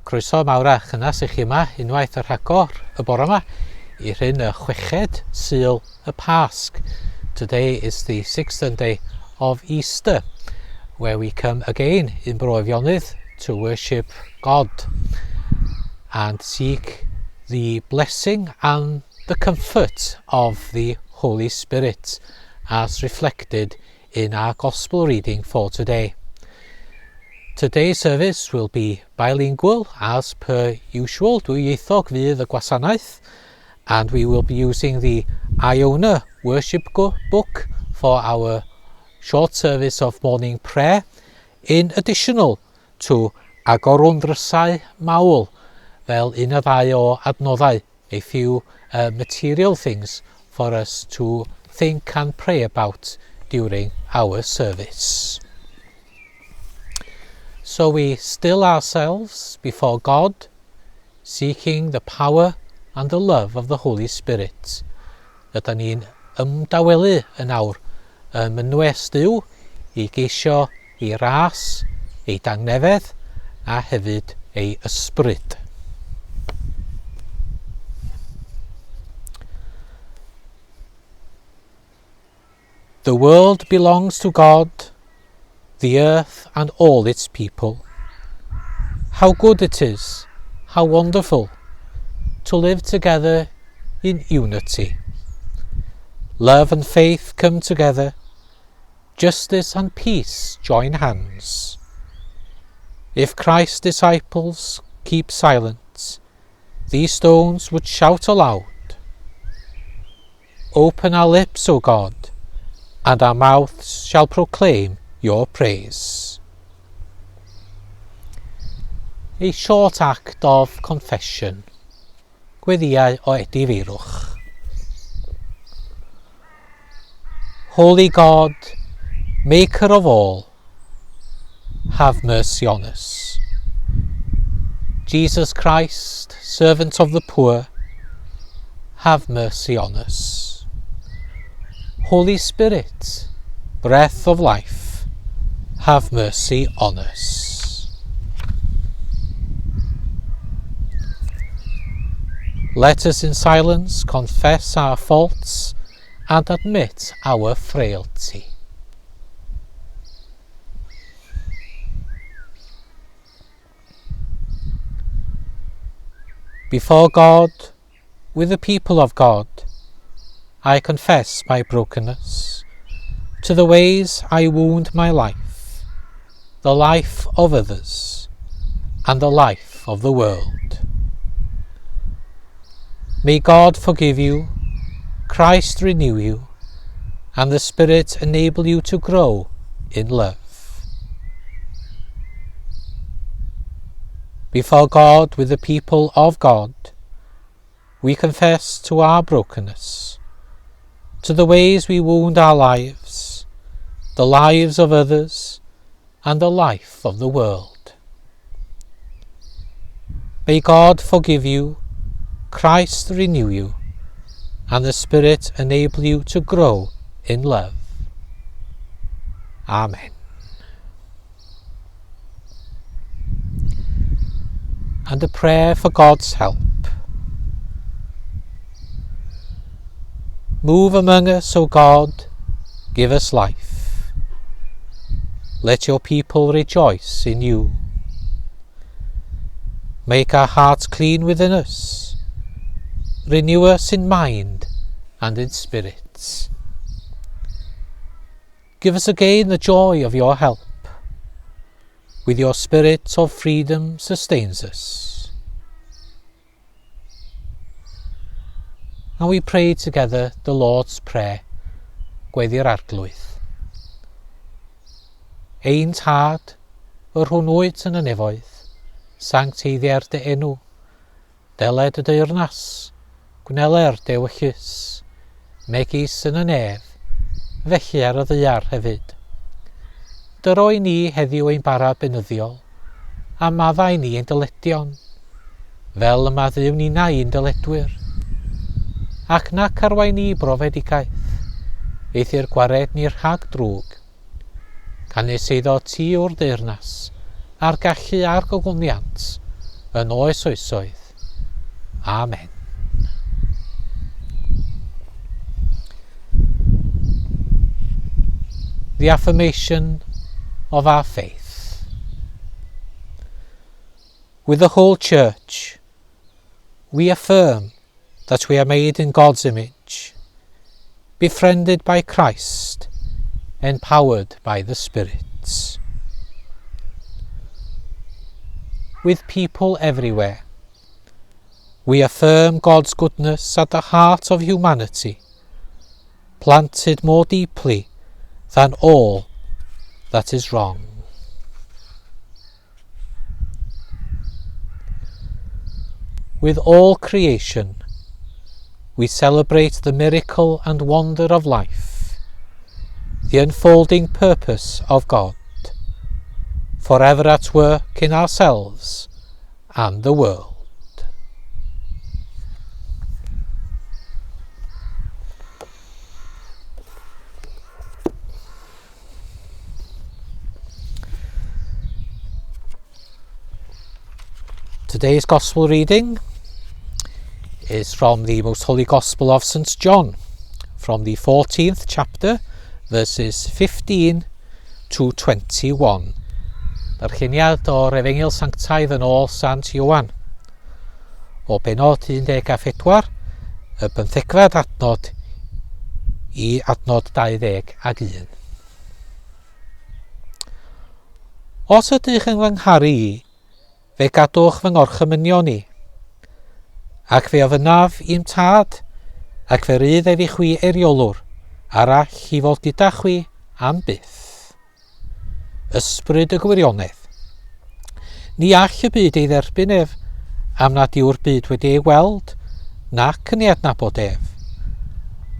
Croeso mawr a chynas I chi yma, unwaith y rhagor y bore yma, I rhyn y chweched Sul y Pasg. Today is the 6th Sunday of Easter, where we come again in Bro Efionydd to worship God and seek the blessing and the comfort of the Holy Spirit as reflected in our Gospel reading for today. Today's service will be bilingual as per usual, dwyieithog fydd y gwasanaeth, and we will be using the Iona worship book for our short service of morning prayer, in additional to Agorwn Drysau Mawl, fel un o ddau o adnoddau, a few material things for us to think and pray about during our service. So we still ourselves before God, seeking the power and the love of the Holy Spirit. Ydyn ni'n ymdawelu yn awr mynwes Duw I geisio ei ras, ei dangnefedd a hefyd ei ysbryd. The world belongs to God, the earth and all its people. How good it is, how wonderful, to live together in unity. Love and faith come together, justice and peace join hands. If Christ's disciples keep silent, these stones would shout aloud. Open our lips, O God, and our mouths shall proclaim your praise. A short act of confession. Gweddïau o edifeirwch. Holy God, Maker of all, have mercy on us. Jesus Christ, servant of the poor, have mercy on us. Holy Spirit, breath of life, have mercy on us. Let us in silence confess our faults and admit our frailty. Before God, with the people of God, I confess my brokenness. To the ways I wound my life, the life of others, and the life of the world. May God forgive you, Christ renew you, and the Spirit enable you to grow in love. Before God, with the people of God, we confess to our brokenness, to the ways we wound our lives, the lives of others, and the life of the world. May God forgive you, Christ renew you, and the Spirit enable you to grow in love. Amen. And a prayer for God's help. Move among us, O God, give us life. Let your people rejoice in you. Make our hearts clean within us. Renew us in mind and in spirit. Give us again the joy of your help. With your spirit of freedom sustains us. And we pray together the Lord's Prayer, Gweddi'r Arglwydd. Ein tad, yr hwnwyd yn y nefoedd, sancteiddiau'r dy enw, deled y deyrnas, gwnele'r dewychus, megis yn y nef, felly ar y ddaear hefyd. Dyro I ni heddiw ein bara benyddiol, a maddau ni ein dyledion, fel y maddiw ni na ein dyledwyr, ac nac arwain ni brofedigaeth, eithyr gwared ni'r rhag drwg, Canes eiddo ti o'r deyrnas, a'r gallu a'r gogoniant, yn oes oesoedd. Amen. The affirmation of our faith. With the whole Church, we affirm that we are made in God's image, befriended by Christ, empowered by the Spirit. With people everywhere, we affirm God's goodness at the heart of humanity, planted more deeply than all that is wrong. With all creation, we celebrate the miracle and wonder of life, the unfolding purpose of God, forever at work in ourselves and the world. Today's Gospel reading is from the Most Holy Gospel of St. John, from the 14th chapter, verses 15 to 21. Darlleniad o'r Efengyl Sanctaidd yn ôl Sant Ioan, o benod 14, y 15fed adnod i adnod 21. Os ydych yn fy ngharu i, fe gadwch fy ngorchymynion i, ac fe ofynaf i'm tad, ac fe rydd efi chwi eriolwr, arall i fod gyda chwi am byth. Ysbryd y gwirionedd. Ni all y byd ei dderbyn ef, am nad yw'r byd wedi ei weld, nac yn ei adnabod ef.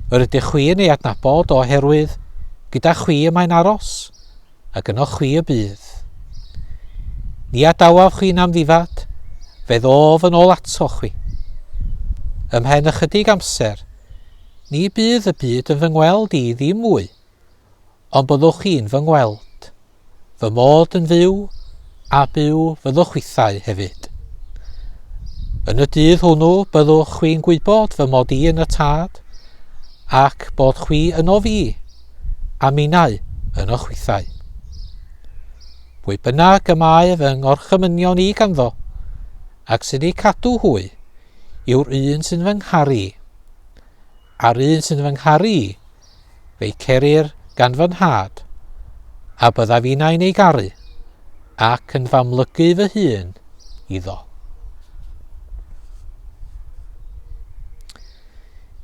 Yr ydych chwi yn ei adnabod oherwydd gyda chwi y mae'n aros, ac yno chwi y bydd. Ni adawaf chi'n am ddifad, fe ddof yn ôl ato chwi. Ymhen ychydig amser, ni bydd y byd yn fy ngweld i ddim mwy, ond byddwch chi'n fy ngweld, fy mod yn fyw, a byw fyddwch chwithau hefyd. Yn y dydd hwnnw byddwch chi'n gwybod fy mod i yn y tad, ac bod chwi yno fi, a minnau yn y chwithau. Pwy bynnag y mae fy ngorchymynion i ganddo, ac sy'n ei cadw hwy, yw'r un sy'n fy ngharu. A'r un sy'n fy ngharu, fe'i cerir gan fy nhad, a bydda fi'n ein ei garu, ac yn famlygu fy hun iddo.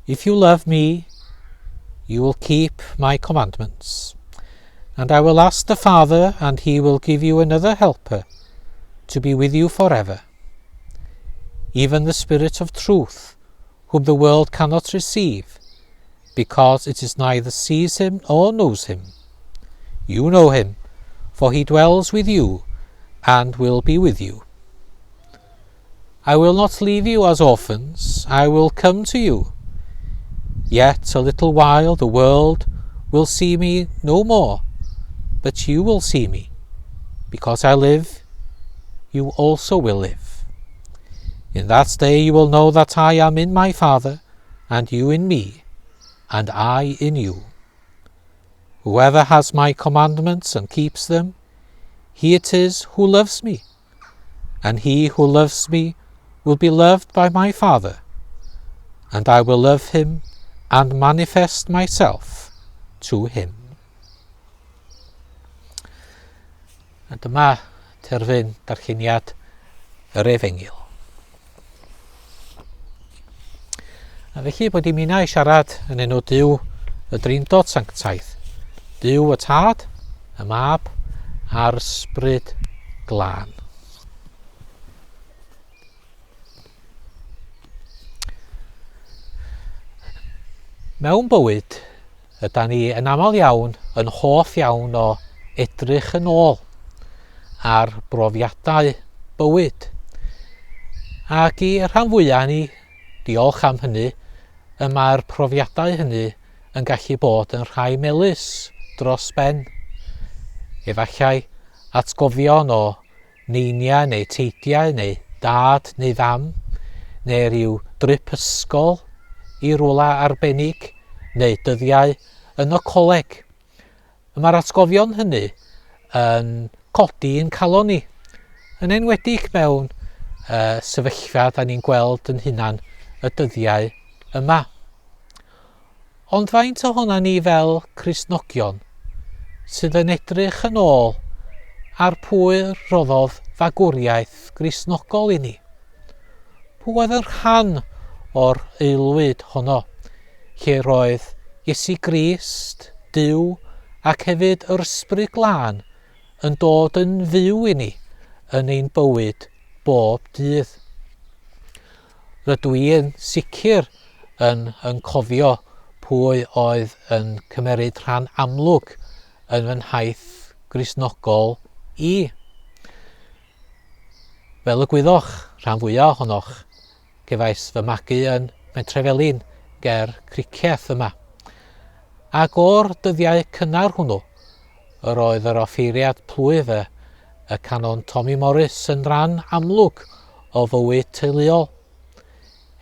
If you love me, you will keep my commandments. And I will ask the Father, and he will give you another helper, to be with you forever. Even the Spirit of truth, whom the world cannot receive, because it is neither sees him nor knows him. You know him, for he dwells with you, and will be with you. I will not leave you as orphans, I will come to you. Yet a little while the world will see me no more, but you will see me. Because I live, you also will live. In that day you will know that I am in my Father, and you in me, and I in you. Whoever has my commandments and keeps them, he it is who loves me. And he who loves me will be loved by my Father, and I will love him and manifest myself to him. A dyma terfyn darlleniad yr Efengyl. A felly bod i'n minnau siarad yn enw Duw y Drindod Sanctaidd, Duw y Tad, y Mab, a'r Ysbryd Glân. Mewn bywyd, ydyn ni yn aml iawn yn hoff iawn o edrych yn ôl ar brofiadau bywyd. Ac i rhan fwyaf ni, diolch am hynny, mae'r profiadau hynny yn gallu bod yn rhai melys dros ben. Efallai atgofion o neiniau neu teidiau neu dad neu fam, neu ryw drip ysgol i rwla arbennig, neu dyddiau yn y coleg. Mae'r atgofion hynny yn codi yn calon ni, yn enwedig mewn sefyllfa da ni'n gweld yn hunan y dyddiau yma. Ond faint ohona ni fel Cristnogion sydd yn edrych yn ôl ar pwy roddodd fagwriaeth Gristnogol i ni? Pwy oedd yn rhan o'r aelwyd honno, lle roedd Iesu Grist, Duw ac hefyd yr Ysbryd Glân yn dod yn fyw i ni yn ein bywyd bob dydd. Rydw i yn sicr yn cofio pwy oedd yn cymeryd rhan amlwg yn fy nhaith Gristnogol i. Fel y gwyddoch, rhan fwyaf ohonoch, gefais fy magu yn Mentreffelin ger cricieth yma. Ac o'r dyddiau cynnar hwnnw, yr oedd yr offeiriad plwyf y canon Tommy Morris yn rhan amlwg o fywyd teuluol.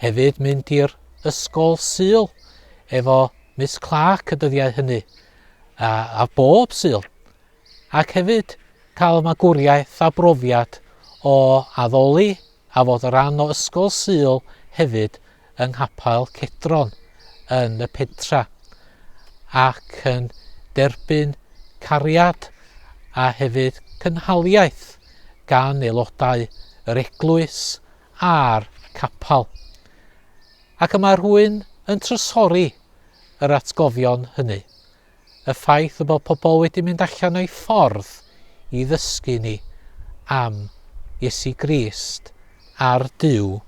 Hefyd mynd i'r ysgol Sul efo Miss Clark y dyddiau hynny a bob Sul. Ac hefyd cael magwriaeth a brofiad o addoli a fod y rhan o ysgol Sul hefyd yng Nghapael Cedron yn y pentra, ac yn derbyn cariad a hefyd cynhaliaeth gan aelodau yr eglwys a'r capal. Ac yma rhywun yn trysori yr atgofion hynny, y ffaith y bod pobl wedi mynd allan o'i ffordd i ddysgu ni am Iesu Grist a'r Duw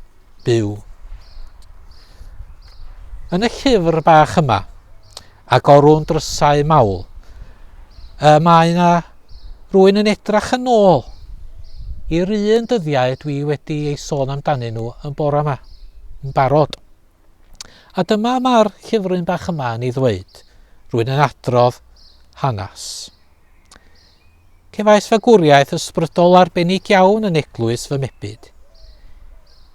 byw. Yn y llyfr bach yma, Agorwn Drysau Mawl, mae yna rhywun yn edrach yn ôl i'r un dyddiau dwi wedi ei sôn amdanyn nhw yn bore yma, yn barod. A dyma mae'r llyfryn bach yma yn ei ddweud, rhywun yn adrodd hanes. Cefais fagwriaeth ysbrydol arbennig iawn yn eglwys fy mebyd.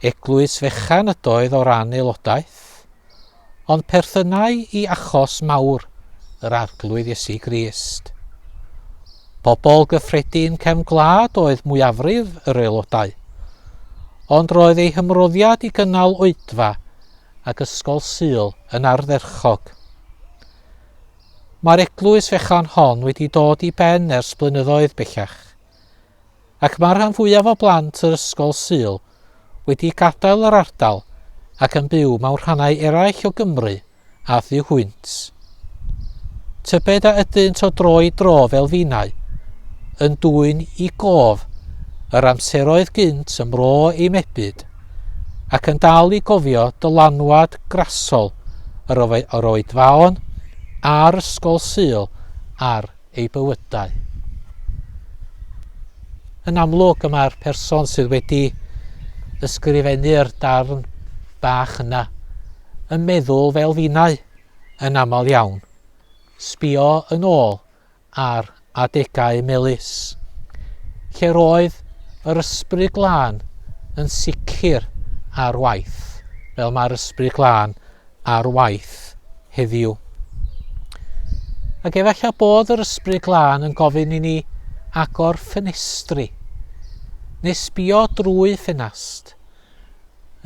Eglwys fechan ydoedd o ran aelodaeth, ond perthynau i achos mawr yr arglwydd Iesu Grist. Bobl gyffredin cefn gwlad oedd mwyafrif yr aelodau, ond roedd ei hymroddiad i gynnal oedfa ac ysgol Sul yn ardderchog. Mae'r eglwys fechan hon wedi dod i ben ers blynyddoedd bellach, ac mae'r rhan fwyaf o blant yr ysgol Sul wedi gadael yr ardal ac yn byw mewn rhannau eraill o Gymru a Ddiwhwynt. Tybed a ydynt o dro i dro fel finnau, yn dwyn i gof yr amseroedd gynt ym Mro ei Mebyd, ac yn dal i gofio dylanwad grasol yr oedfaon a'r ysgol Sul ar ei bywydau. Yn amlwg yma'r person sydd wedi ysgrifennu'r darn bach yna yn meddwl fel finnau yn aml iawn, sbïo yn ôl ar adegau melys, lle roedd yr Ysbryd Glân yn sicr ar waith, fel mae'r Ysbryd Glân ar waith heddiw. Ac efallai bod yr Ysbryd Glân yn gofyn i ni agor ffenestri, neu sbïo drwy ffenast.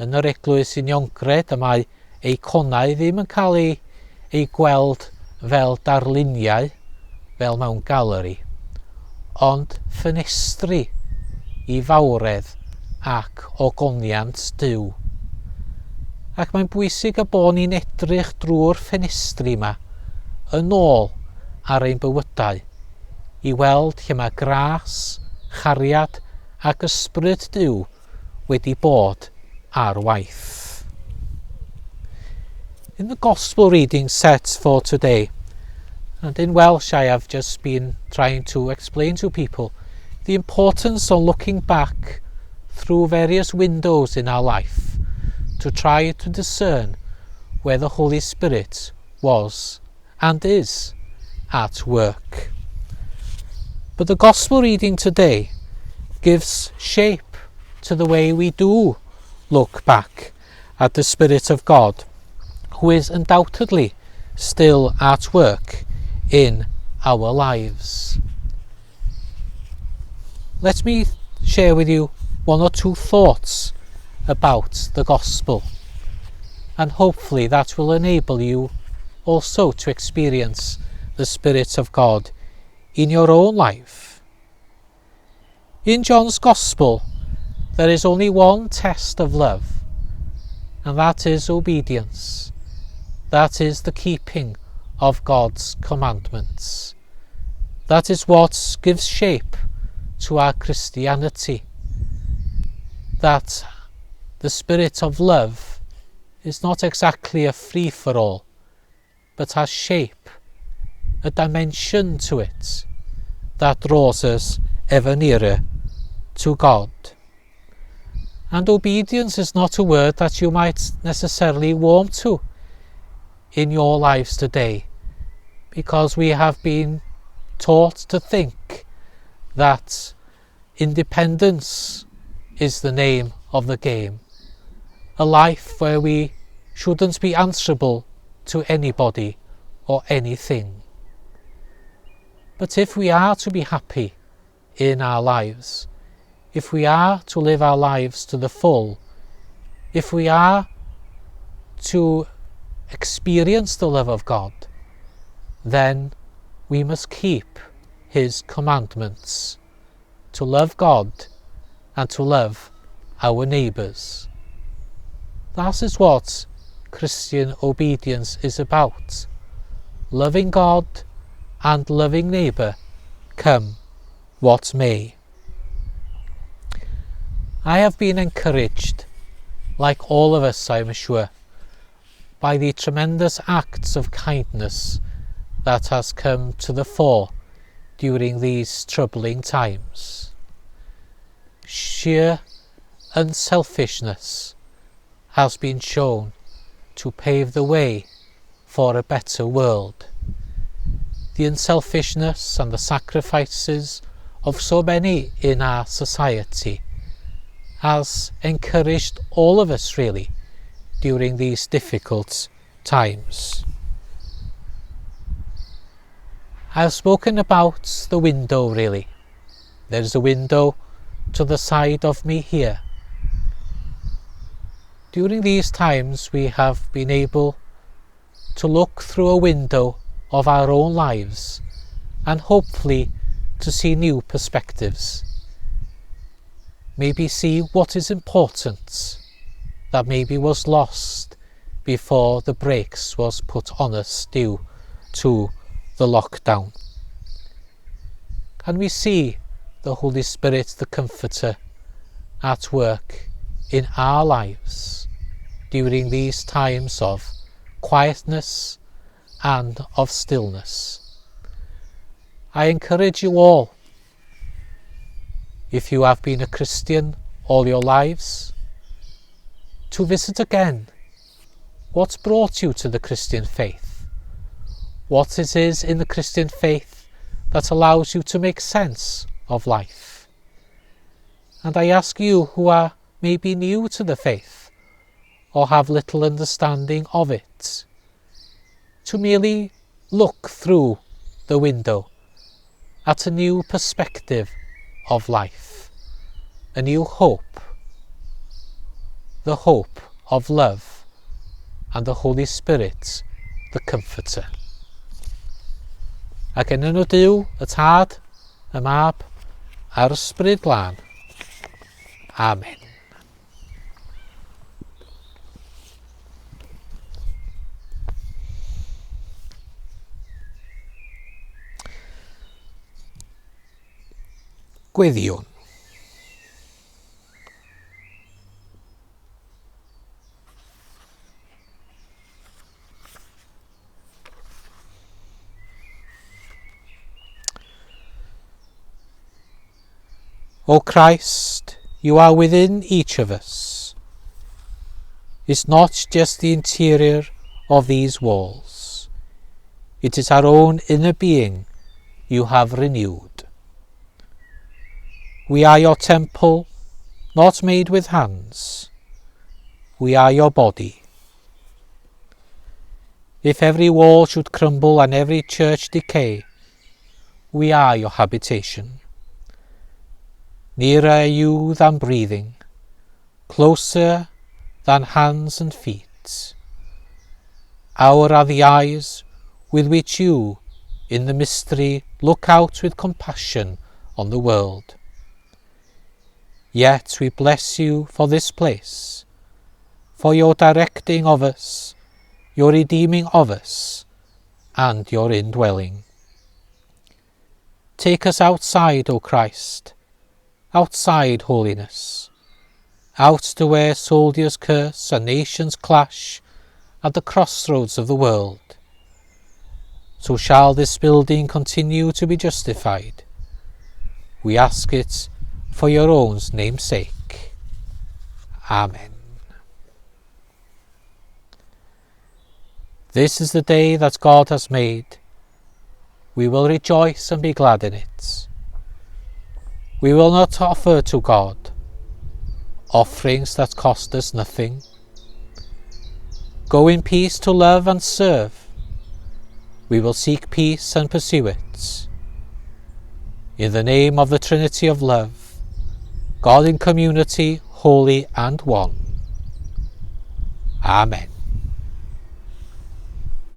Yn yr eglwys Uniongred y mae eiconau ddim yn cael ei gweld fel darluniau, fel mewn galeri, ond ffenestri i fawredd ac ogoniant Duw. Ac mae'n bwysig y bod ni'n edrych drwy'r ffenestri yma yn ôl ar ein bywydau i weld lle mae gras, chariad ac ysbryd Duw wedi bod ar waith. In the Gospel reading set for today, and in Welsh I have just been trying to explain to people the importance of looking back through various windows in our life to try to discern where the Holy Spirit was and is at work. But the Gospel reading today gives shape to the way we do look back at the Spirit of God, who is undoubtedly still at work in our lives. Let me share with you one or two thoughts about the gospel, and hopefully that will enable you also to experience the Spirit of God in your own life. In John's Gospel, there is only one test of love, and that is obedience. That is the keeping of God's commandments. That is what gives shape to our Christianity. That the spirit of love is not exactly a free-for-all, but has shape, a dimension to it that draws us ever nearer to God. And obedience is not a word that you might necessarily warm to in your lives today, because we have been taught to think that independence is the name of the game, a life where we shouldn't be answerable to anybody or anything. But if we are to be happy in our lives, if we are to live our lives to the full, if we are to experience the love of God, then we must keep His commandments, to love God and to love our neighbours. That is what Christian obedience is about, loving God and loving neighbour, come what may. I have been encouraged, like all of us I am sure, by the tremendous acts of kindness that has come to the fore during these troubling times. Sheer unselfishness has been shown to pave the way for a better world. The unselfishness and the sacrifices of so many in our society has encouraged all of us really during these difficult times. I've spoken about the window really. There's a window to the side of me here. During these times we have been able to look through a window of our own lives and hopefully to see new perspectives. Maybe see what is important that maybe was lost before the brakes was put on us due to the lockdown. Can we see the Holy Spirit, the Comforter, at work in our lives during these times of quietness and of stillness? I encourage you all, if you have been a Christian all your lives, to visit again what brought you to the Christian faith, what it is in the Christian faith that allows you to make sense of life. And I ask you who are maybe new to the faith or have little understanding of it, to merely look through the window at a new perspective of life, a new hope, the hope of love and the Holy Spirit, the Comforter. Ac yn enw Duw, y Tad, y Mab, a'r Ysbryd Glân. Amen. Gweddiwn. O Christ, you are within each of us. It's not just the interior of these walls. It is our own inner being you have renewed. We are your temple, not made with hands. We are your body. If every wall should crumble and every church decay, we are your habitation. Nearer are you than breathing, closer than hands and feet. Our are the eyes with which you, in the mystery, look out with compassion on the world. Yet we bless you for this place, for your directing of us, your redeeming of us, and your indwelling. Take us outside, O Christ, outside holiness, out to where soldiers curse and nations clash at the crossroads of the world. So shall this building continue to be justified. We ask it for your own name's sake. Amen. This is the day that God has made. We will rejoice and be glad in it. We will not offer to God offerings that cost us nothing. Go in peace to love and serve. We will seek peace and pursue it. In the name of the Trinity of Love, God in community, holy and one. Amen.